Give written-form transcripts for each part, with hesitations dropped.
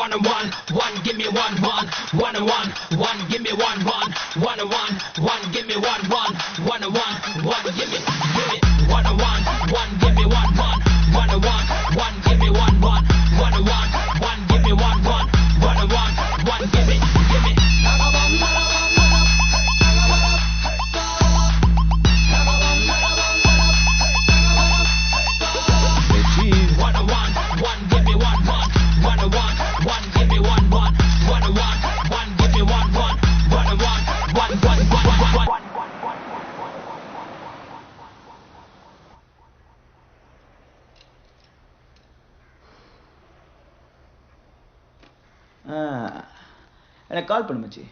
one and one, one, give me one, one, one and one, one, give me one, one, one and one, one, give me one, one, one and one, one, give me, one and one, one, give me one, one, one and one, one, give me one, one, one and one, one, give me one, one, one and one, one, give me. எனக்கு கால் பண்ணு மச்சி.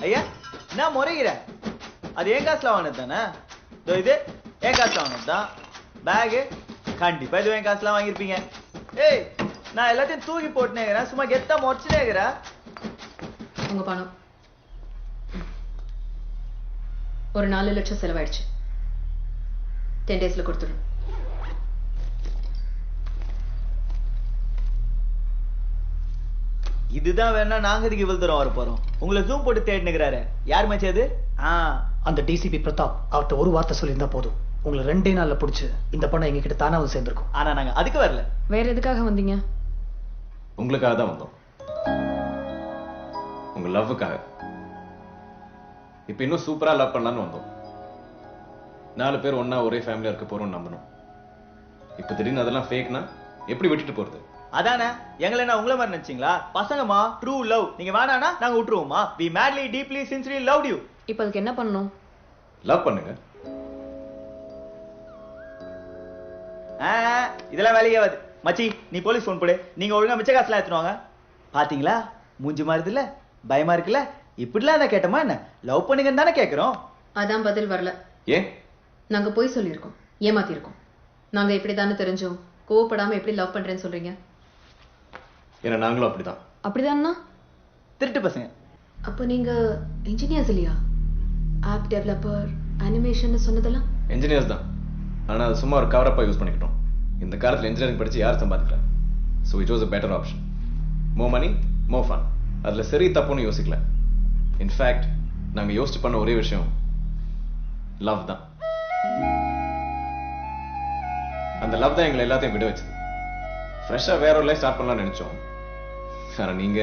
ஐயா நான் முறைகிற அது என் காசுல வாங்கினது தானே? இது என் காசுல வாங்கினது தான். பேகு கண்டிப்பா இது என் காசுலாம் வாங்கியிருப்பீங்க. ஏய் நான் எல்லாத்தையும் தூக்கி போட்டுனேங்கிறேன், சும்மா கெத்தா முறைச்சுனேங்கிறேன். உங்க பணம் ஒரு 4 லட்சம் செலவாயிடுச்சு. 10 டேஸ்ல கொடுத்துடும். இதுதான் வேணா நாங்க இதுக்கு இவ்வளவு தூரம் வர போறோம். உங்களை ஜூம் போட்டு தேடினுக்கிறாரு. யார் மச்சி அது? அந்த டிசிபி பிரதாப். அவர்கிட்ட ஒரு வார்த்தை சொல்லியிருந்தா போதும், உங்களை 2 நாள்ல பிடிச்சு இந்த பணம் எங்க கிட்ட தானாவது சேர்ந்திருக்கும். ஆனா நாங்க அதுக்கு வரல. வேற எதுக்காக வந்தீங்க? உங்களுக்காக தான் வந்தோம், உங்க லவ்வுக்காக. இப்ப இன்னும் சூப்பரா லவ் பண்ணலான்னு வந்தோம். 4 பேர் ஒன்னா ஒரே ஃபேமிலியா இருக்க போறோம்னு நம்பணும். இப்ப திடீர்னு அதெல்லாம் ஃபேக்னா எப்படி விட்டுட்டு போறது? அதானே எங்களை என்ன உங்களை மாதிரி நினைச்சீங்களா? பசங்கம்மா ட்ரூ லவ். நீங்க வேணானா நாங்க விட்டுருவோமா? we madly deeply sincerely loved you. இப்போ அதுக்கு என்ன பண்ணணும்? லவ் பண்ணுங்க. இதெல்லாம் வேலையே ஆகாது. மச்சி நீ போலீஸ் ஃபோன் போடு. நீங்க ஒழுங்கா மிச்ச காசுலாம் எடுத்துவாங்க. பாத்தீங்களா மூஞ்சி மாறுதுல்ல, பயமா இருக்குல்ல? இப்படிலாம் தான் கேட்டோமா என்ன? லவ் பண்ணுங்கன்னு தானே கேட்கிறோம். அதான் பதில் வரல. ஏன்? நாங்க போய் சொல்லியிருக்கோம், ஏமாத்திருக்கோம். நாங்க எப்படி தானே தெரிஞ்சோம், கோவப்படாம எப்படி லவ் பண்றேன்னு சொல்றீங்க? ஏன்னா நாங்களும் அப்படிதான். அப்படிதான்னா திருட்டு பசங்க. அப்போ நீங்க இன்ஜினியர்ஸ் இல்லையா? ஆப் டெவலப்பர், அனிமேஷன் சொன்னதெல்லாம் இன்ஜினியர்ஸ் தான். ஆனா அது சும்மா ஒரு கவரப்பா யூஸ் பண்ணிக்கிட்டோம். இந்த காலத்துல இன்ஜினியரிங் படிச்சு யார் சம்பாதிக்கல. So it was a better option. More money மோ ஃபன். அதுல சரி தப்புன்னு யோசிக்கல. இன்ஃபேக்ட் நாங்க யோசிச்சு பண்ண ஒரே விஷயம் லவ் தான். அந்த லவ் தான் எங்களை எல்லாத்தையும் விட வச்சது. ஃப்ரெஷ்ஷா வேற ஒரு லைஃப் ஸ்டார்ட் பண்ணலாம்னு நினைச்சோம். ஆனா நீங்க